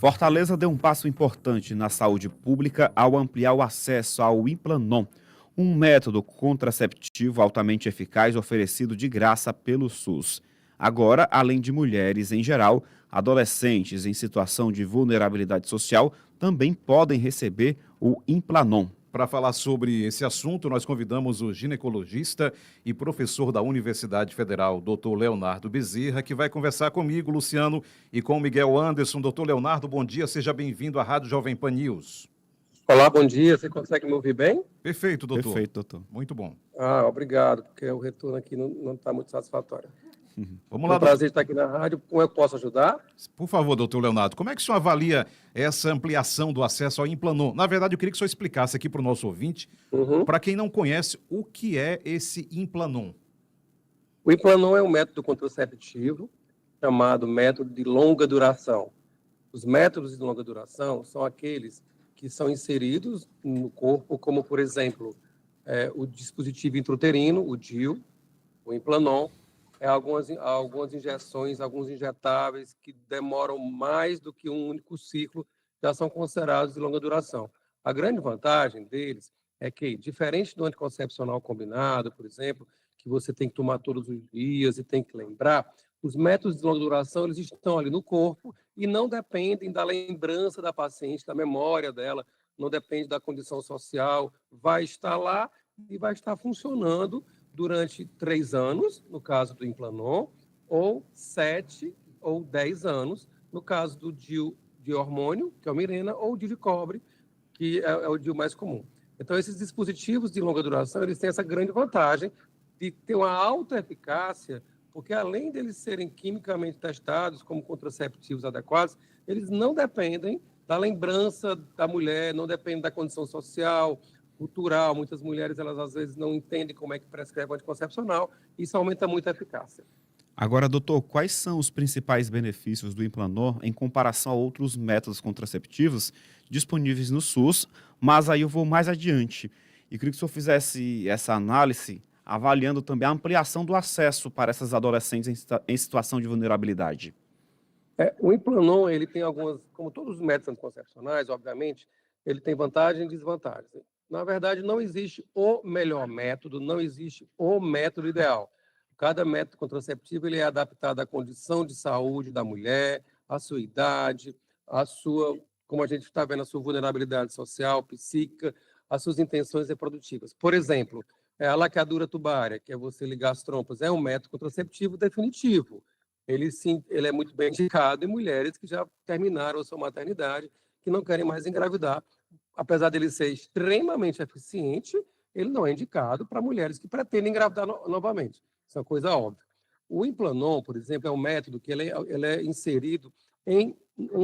Fortaleza deu um passo importante na saúde pública ao ampliar o acesso ao Implanon, um método contraceptivo altamente eficaz oferecido de graça pelo SUS. Agora, além de mulheres em geral, adolescentes em situação de vulnerabilidade social também podem receber o Implanon. Para falar sobre esse assunto, nós convidamos o ginecologista e professor da Universidade Federal, Dr. Leonardo Bezerra, que vai conversar comigo, Luciano, e com o Miguel Anderson. Dr. Leonardo, bom dia, seja bem-vindo à Rádio Jovem Pan News. Olá, bom dia. Você consegue me ouvir bem? Perfeito, doutor. Perfeito, doutor. Muito bom. Obrigado, porque o retorno aqui não está muito satisfatório. Vamos É lá, um prazer estar aqui na rádio. Como eu posso ajudar? Por favor, doutor Leonardo, como é que o senhor avalia essa ampliação do acesso ao Implanon? Na verdade, eu queria que o senhor explicasse aqui para o nosso ouvinte, para quem não conhece, o que é esse Implanon? O Implanon é um método contraceptivo chamado método de longa duração. Os métodos de longa duração são aqueles que são inseridos no corpo, como, por exemplo, o dispositivo intrauterino, o DIU, o Implanon, algumas injeções, alguns injetáveis que demoram mais do que um único ciclo, já são considerados de longa duração. A grande vantagem deles é que, diferente do anticoncepcional combinado, por exemplo, que você tem que tomar todos os dias e tem que lembrar, os métodos de longa duração eles estão ali no corpo e não dependem da lembrança da paciente, da memória dela, não depende da condição social, vai estar lá e vai estar funcionando durante 3 anos, no caso do Implanon, ou 7 ou 10 anos, no caso do DIU de hormônio, que é o Mirena, ou o DIU de cobre, que é o DIU mais comum. Então, esses dispositivos de longa duração, eles têm essa grande vantagem de ter uma alta eficácia, porque além deles serem quimicamente testados como contraceptivos adequados, eles não dependem da lembrança da mulher, não dependem da condição social, cultural. Muitas mulheres, elas às vezes não entendem como é que prescreve o anticoncepcional, e isso aumenta muito a eficácia. Agora, doutor, quais são os principais benefícios do Implanon em comparação a outros métodos contraceptivos disponíveis no SUS? Mas aí eu vou mais adiante. E queria que o senhor fizesse essa análise, avaliando também a ampliação do acesso para essas adolescentes em situação de vulnerabilidade. O Implanon, ele tem algumas, como todos os métodos anticoncepcionais, obviamente, ele tem vantagens e desvantagens. Na verdade, não existe o melhor método, não existe o método ideal. Cada método contraceptivo ele é adaptado à condição de saúde da mulher, à sua idade, à sua, como a gente está vendo, a sua vulnerabilidade social, psíquica, às suas intenções reprodutivas. Por exemplo, a laqueadura tubária, que é você ligar as trompas, é um método contraceptivo definitivo. Ele, sim, ele é muito bem indicado em mulheres que já terminaram a sua maternidade, que não querem mais engravidar. Apesar dele ser extremamente eficiente, ele não é indicado para mulheres que pretendem engravidar novamente. Isso é uma coisa óbvia. O Implanon, por exemplo, é um método que ele é inserido em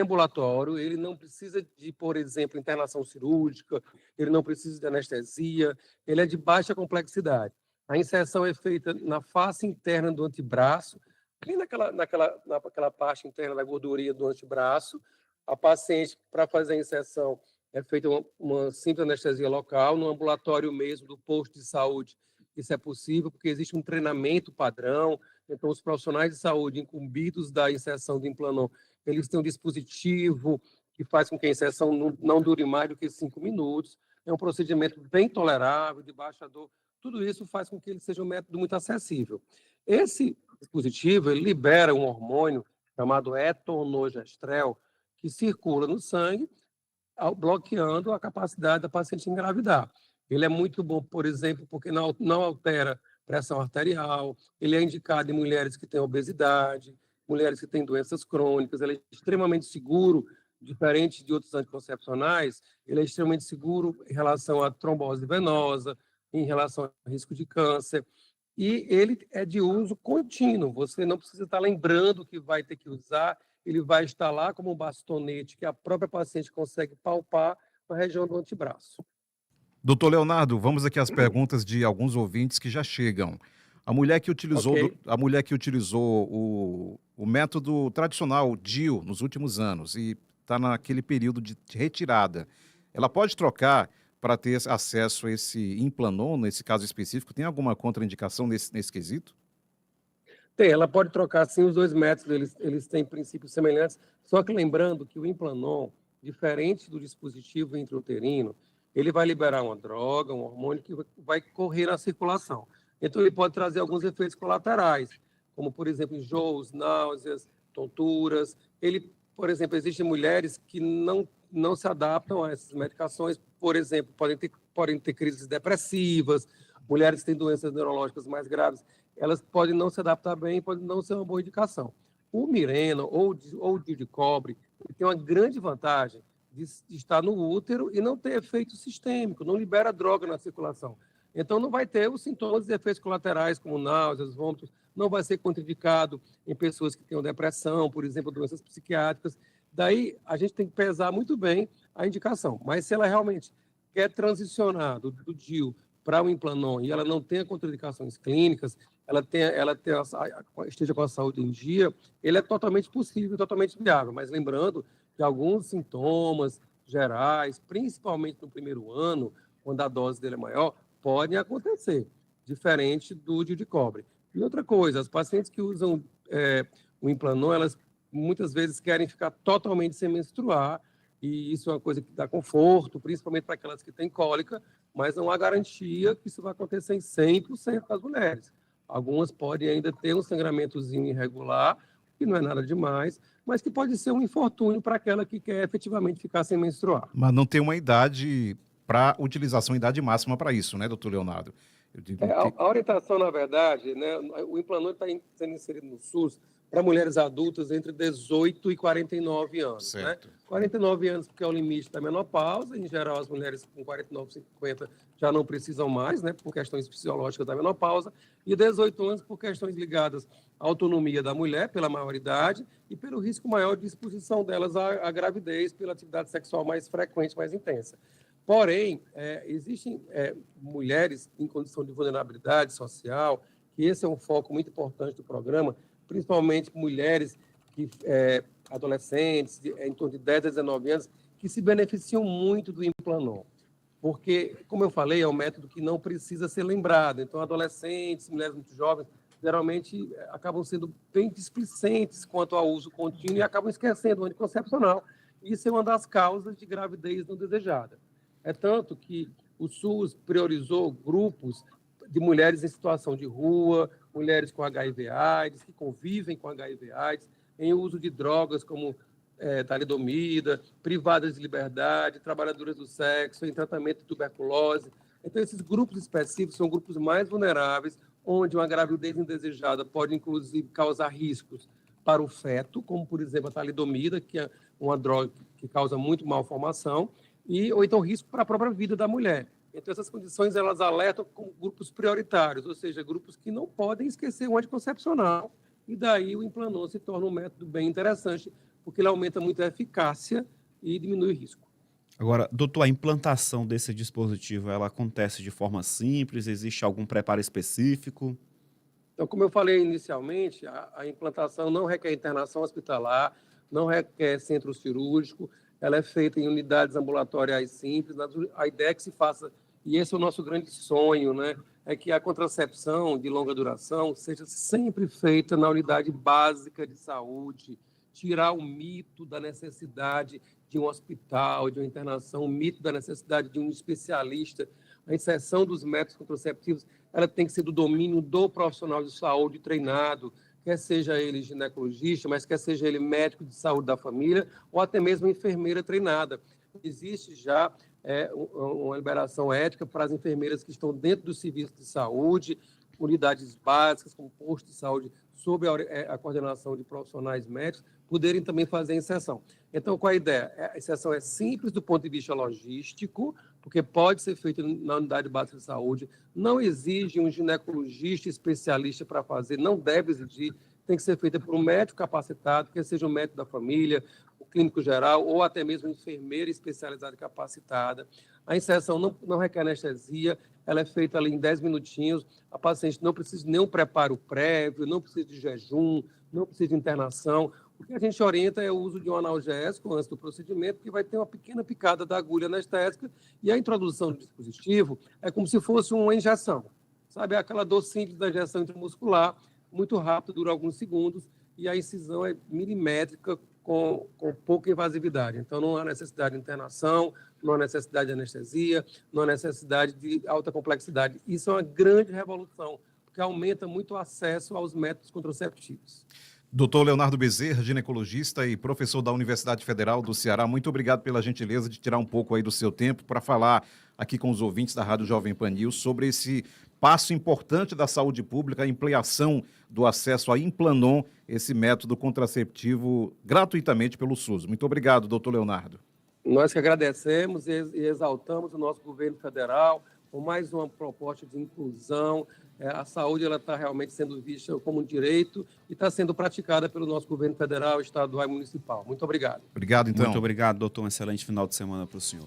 ambulatório, ele não precisa de, por exemplo, internação cirúrgica, ele não precisa de anestesia, ele é de baixa complexidade. A inserção é feita na face interna do antebraço, ali naquela parte interna da gordurinha do antebraço. A paciente, para fazer a inserção, é feita uma simples anestesia local, no ambulatório mesmo do posto de saúde. Isso é possível porque existe um treinamento padrão, então os profissionais de saúde incumbidos da inserção do Implanon, eles têm um dispositivo que faz com que a inserção não dure mais do que 5 minutos, é um procedimento bem tolerável, de baixa dor, tudo isso faz com que ele seja um método muito acessível. Esse dispositivo, ele libera um hormônio chamado etonogestrel, que circula no sangue, bloqueando a capacidade da paciente engravidar. Ele é muito bom, por exemplo, porque não altera pressão arterial, ele é indicado em mulheres que têm obesidade, mulheres que têm doenças crônicas, ele é extremamente seguro, diferente de outros anticoncepcionais, ele é extremamente seguro em relação à trombose venosa, em relação ao risco de câncer, e ele é de uso contínuo, você não precisa estar lembrando que vai ter que usar, ele vai estar lá como um bastonete que a própria paciente consegue palpar na região do antebraço. Doutor Leonardo, vamos aqui às perguntas de alguns ouvintes que já chegam. A mulher que utilizou, Ok. a mulher que utilizou o método tradicional, o DIU, nos últimos anos, e está naquele período de retirada, ela pode trocar para ter acesso a esse Implanon, nesse caso específico? Tem alguma contraindicação nesse quesito? Tem, ela pode trocar sim os dois métodos, eles têm princípios semelhantes, só que lembrando que o Implanon, diferente do dispositivo intrauterino, ele vai liberar uma droga, um hormônio que vai correr na circulação. Então, ele pode trazer alguns efeitos colaterais, como, por exemplo, enjoos, náuseas, tonturas. Ele, por exemplo, existem mulheres que não se adaptam a essas medicações, por exemplo, podem ter crises depressivas, mulheres que têm doenças neurológicas mais graves, elas podem não se adaptar bem, pode não ser uma boa indicação. O Mirena ou o DIU de cobre tem uma grande vantagem de estar no útero e não ter efeito sistêmico, não libera droga na circulação. Então, não vai ter os sintomas e efeitos colaterais, como náuseas, vômitos, não vai ser contraindicado em pessoas que tenham depressão, por exemplo, doenças psiquiátricas. Daí, a gente tem que pesar muito bem a indicação. Mas se ela realmente quer transicionar do DIU para o Implanon e ela não tenha contraindicações clínicas, esteja com a saúde em dia, ele é totalmente possível, totalmente viável. Mas lembrando que alguns sintomas gerais, principalmente no primeiro ano, quando a dose dele é maior, podem acontecer, diferente do DIU de cobre. E outra coisa, as pacientes que usam o Implanon, elas muitas vezes querem ficar totalmente sem menstruar, e isso é uma coisa que dá conforto, principalmente para aquelas que têm cólica, mas não há garantia que isso vai acontecer em 100% das mulheres. Algumas podem ainda ter um sangramentozinho irregular, que não é nada demais, mas que pode ser um infortúnio para aquela que quer efetivamente ficar sem menstruar. Mas não tem uma idade para utilização, idade máxima para isso, né, doutor Leonardo? Eu digo que... A orientação, na verdade, né, o Implanon está sendo inserido no SUS para mulheres adultas entre 18 e 49 anos. Certo. Né? 49 anos, porque é o limite da menopausa. Em geral, as mulheres com 49, 50 já não precisam mais, né, por questões fisiológicas da menopausa. E 18 anos por questões ligadas à autonomia da mulher, pela maioridade, e pelo risco maior de exposição delas à gravidez, pela atividade sexual mais frequente, mais intensa. Porém, existem mulheres em condição de vulnerabilidade social, que esse é um foco muito importante do programa, principalmente mulheres, adolescentes, em torno de 10 a 19 anos, que se beneficiam muito do Implanon. Porque, como eu falei, é um método que não precisa ser lembrado. Então, adolescentes, mulheres muito jovens, geralmente acabam sendo bem displicentes quanto ao uso contínuo e acabam esquecendo o anticoncepcional. Isso é uma das causas de gravidez não desejada. É tanto que o SUS priorizou grupos de mulheres em situação de rua, mulheres com HIV/AIDS, que convivem com HIV/AIDS, em uso de drogas como talidomida, privadas de liberdade, trabalhadoras do sexo, em tratamento de tuberculose. Então, esses grupos específicos são grupos mais vulneráveis, onde uma gravidez indesejada pode, inclusive, causar riscos para o feto, como, por exemplo, a talidomida, que é uma droga que causa muito malformação, ou então risco para a própria vida da mulher. Então, essas condições, elas alertam como grupos prioritários, ou seja, grupos que não podem esquecer o anticoncepcional, e daí o Implanon se torna um método bem interessante, porque ele aumenta muito a eficácia e diminui o risco. Agora, doutor, a implantação desse dispositivo, ela acontece de forma simples? Existe algum preparo específico? Então, como eu falei inicialmente, a implantação não requer internação hospitalar, não requer centro cirúrgico, ela é feita em unidades ambulatoriais simples. A ideia é que se faça, e esse é o nosso grande sonho, né? É que a contracepção de longa duração seja sempre feita na unidade básica de saúde, tirar o mito da necessidade de um hospital, de uma internação, o mito da necessidade de um especialista. A inserção dos métodos contraceptivos, ela tem que ser do domínio do profissional de saúde treinado, quer seja ele ginecologista, mas quer seja ele médico de saúde da família, ou até mesmo enfermeira treinada. Existe já uma liberação ética para as enfermeiras que estão dentro do serviço de saúde, unidades básicas, como posto de saúde, sob a coordenação de profissionais médicos, poderem também fazer a inserção. Então, qual a ideia? A inserção é simples do ponto de vista logístico, porque pode ser feita na unidade básica de saúde, não exige um ginecologista especialista para fazer, não deve exigir, tem que ser feita por um médico capacitado, quer seja um médico da família, o clínico geral, ou até mesmo enfermeira especializada capacitada. A inserção não requer anestesia, ela é feita ali em 10 minutinhos, a paciente não precisa de nenhum preparo prévio, não precisa de jejum, não precisa de internação. O que a gente orienta é o uso de um analgésico antes do procedimento, que vai ter uma pequena picada da agulha anestésica, e a introdução do dispositivo é como se fosse uma injeção. Sabe, aquela dor simples da injeção intramuscular, muito rápido, dura alguns segundos, e a incisão é milimétrica com pouca invasividade. Então, não há necessidade de internação, não há necessidade de anestesia, não há necessidade de alta complexidade. Isso é uma grande revolução, porque aumenta muito o acesso aos métodos contraceptivos. Doutor Leonardo Bezerra, ginecologista e professor da Universidade Federal do Ceará, muito obrigado pela gentileza de tirar um pouco aí do seu tempo para falar aqui com os ouvintes da Rádio Jovem Pan News sobre esse passo importante da saúde pública, a ampliação do acesso a Implanon, esse método contraceptivo gratuitamente pelo SUS. Muito obrigado, doutor Leonardo. Nós que agradecemos e exaltamos o nosso governo federal com mais uma proposta de inclusão. A saúde está realmente sendo vista como um direito e está sendo praticada pelo nosso governo federal, estadual e municipal. Muito obrigado. Obrigado, então. Muito obrigado, doutor. Um excelente final de semana para o senhor.